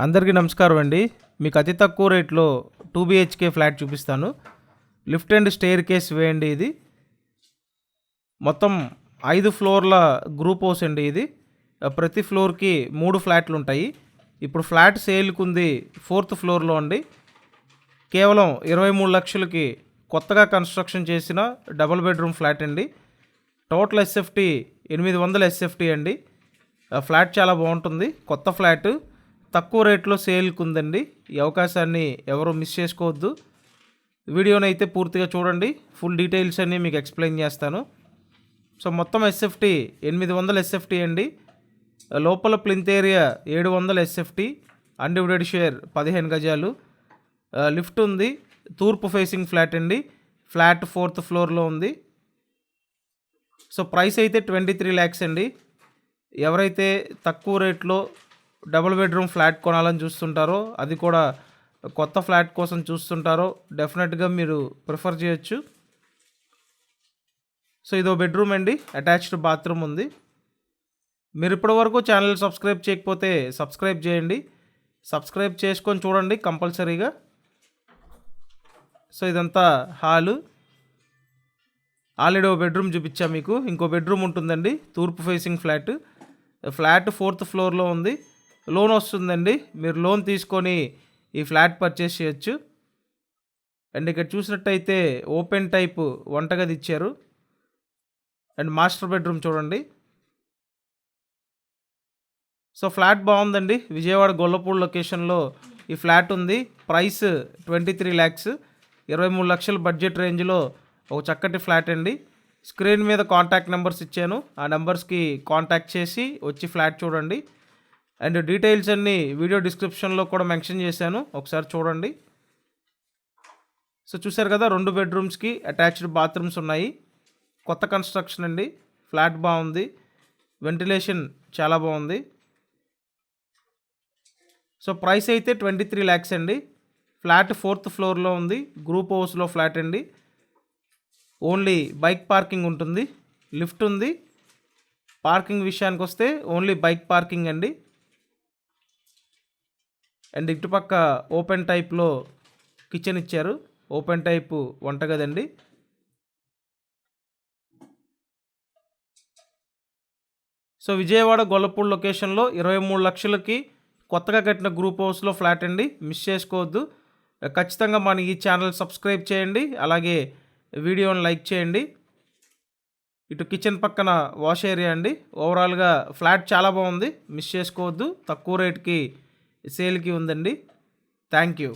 అందరికీ నమస్కారం అండి. మీకు అతి తక్కువ రేట్లో 2 BHK ఫ్లాట్ చూపిస్తాను. లిఫ్ట్ అండ్ స్టెయిర్ కేస్ వే అండి ఇది. మొత్తం 5 ఫ్లోర్ల గ్రూప్ హౌస్ అండి ఇది. ప్రతి ఫ్లోర్కి 3 ఫ్లాట్లు ఉంటాయి. ఇప్పుడు ఫ్లాట్ సేల్కి ఉంది 4th ఫ్లోర్లో అండి. కేవలం 23 లక్షలకి కొత్తగా కన్స్ట్రక్షన్ చేసిన డబుల్ బెడ్రూమ్ ఫ్లాట్ అండి. టోటల్ ఎస్ఎఫ్టీ 800 ఎస్ఎఫ్టీ అండి. ఫ్లాట్ చాలా బాగుంటుంది. కొత్త ఫ్లాట్ తక్కువ రేట్లో సేల్కి ఉందండి. ఈ అవకాశాన్ని ఎవరు మిస్ చేసుకోవద్దు. వీడియోని అయితే పూర్తిగా చూడండి. ఫుల్ డీటెయిల్స్ అన్నీ మీకు ఎక్స్ప్లెయిన్ చేస్తాను. సో మొత్తం ఎస్ఎఫ్టీ 800 ఎస్ఎఫ్టీ అండి. లోపల plinth area 700 SFT. Undivided share 15 గజాలు. లిఫ్ట్ ఉంది. తూర్పు ఫేసింగ్ ఫ్లాట్ అండి. ఫ్లాట్ 4th ఫ్లోర్లో ఉంది. సో ప్రైస్ అయితే 23 lakhs అండి. ఎవరైతే తక్కువ రేట్లో డబుల్ బెడ్రూమ్ ఫ్లాట్ కొనాలని చూస్తుంటారో, అది కూడా కొత్త ఫ్లాట్ కోసం చూస్తుంటారో డెఫినెట్గా మీరు ప్రిఫర్ చేయొచ్చు. సో ఇదో బెడ్రూమ్ అండి. అటాచ్డ్ బాత్రూమ్ ఉంది. మీరు ఇప్పటివరకు ఛానల్ సబ్స్క్రైబ్ చేయకపోతే సబ్స్క్రైబ్ చేయండి. సబ్స్క్రైబ్ చేసుకొని చూడండి కంపల్సరీగా. సో ఇదంతా హాలు. ఆల్రెడీ ఓ బెడ్రూమ్ చూపించా మీకు. ఇంకో బెడ్రూమ్ ఉంటుందండి. తూర్పు ఫేసింగ్ ఫ్లాట్. ఫ్లాట్ 4th ఫ్లోర్లో ఉంది. లోన్ వస్తుందండి. మీరు లోన్ తీసుకొని ఈ ఫ్లాట్ పర్చేస్ చేయొచ్చు. అండ్ ఇక్కడ చూసినట్టయితే ఓపెన్ టైప్ వంటగది ఇచ్చారు. అండ్ మాస్టర్ బెడ్రూమ్ చూడండి. సో ఫ్లాట్ బాగుందండి. విజయవాడ గొల్లపూడి లొకేషన్లో ఈ ఫ్లాట్ ఉంది. ప్రైస్ 23 lakhs, 23 లక్షల బడ్జెట్ రేంజ్లో ఒక చక్కటి ఫ్లాట్ అండి. స్క్రీన్ మీద కాంటాక్ట్ నెంబర్స్ ఇచ్చాను. ఆ నెంబర్స్కి కాంటాక్ట్ చేసి వచ్చి ఫ్లాట్ చూడండి. అండ్ డీటెయిల్స్ అన్నీ వీడియో డిస్క్రిప్షన్లో కూడా మెన్షన్ చేశాను, ఒకసారి చూడండి. సో చూసారు కదా, 2 బెడ్రూమ్స్కి అటాచ్డ్ బాత్రూమ్స్ ఉన్నాయి. కొత్త కన్స్ట్రక్షన్ అండి. ఫ్లాట్ బాగుంది. వెంటిలేషన్ చాలా బాగుంది. సో ప్రైస్ అయితే 23 lakhs అండి. ఫ్లాట్ 4th ఫ్లోర్లో ఉంది. గ్రూప్ హౌస్లో ఫ్లాట్ అండి. ఓన్లీ బైక్ పార్కింగ్ ఉంటుంది. లిఫ్ట్ ఉంది. పార్కింగ్ విషయానికి వస్తే ఓన్లీ బైక్ పార్కింగ్ అండి. అండ్ ఇటుపక్క ఓపెన్ టైప్లో కిచెన్ ఇచ్చారు. ఓపెన్ టైపు వంటగది అండి. సో విజయవాడ గొల్లపూడి లొకేషన్లో 23 లక్షలకి కొత్తగా కట్టిన గ్రూప్ హౌస్లో ఫ్లాట్ అండి. మిస్ చేసుకోవద్దు. ఖచ్చితంగా మన ఈ ఛానల్ సబ్స్క్రైబ్ చేయండి. అలాగే వీడియోని లైక్ చేయండి. ఇటు కిచెన్ పక్కన వాష్ ఏరియా అండి. ఓవరాల్గా ఫ్లాట్ చాలా బాగుంది. మిస్ చేసుకోవద్దు. తక్కువ రేట్కి సేల్కి ఉందండి. Thank you.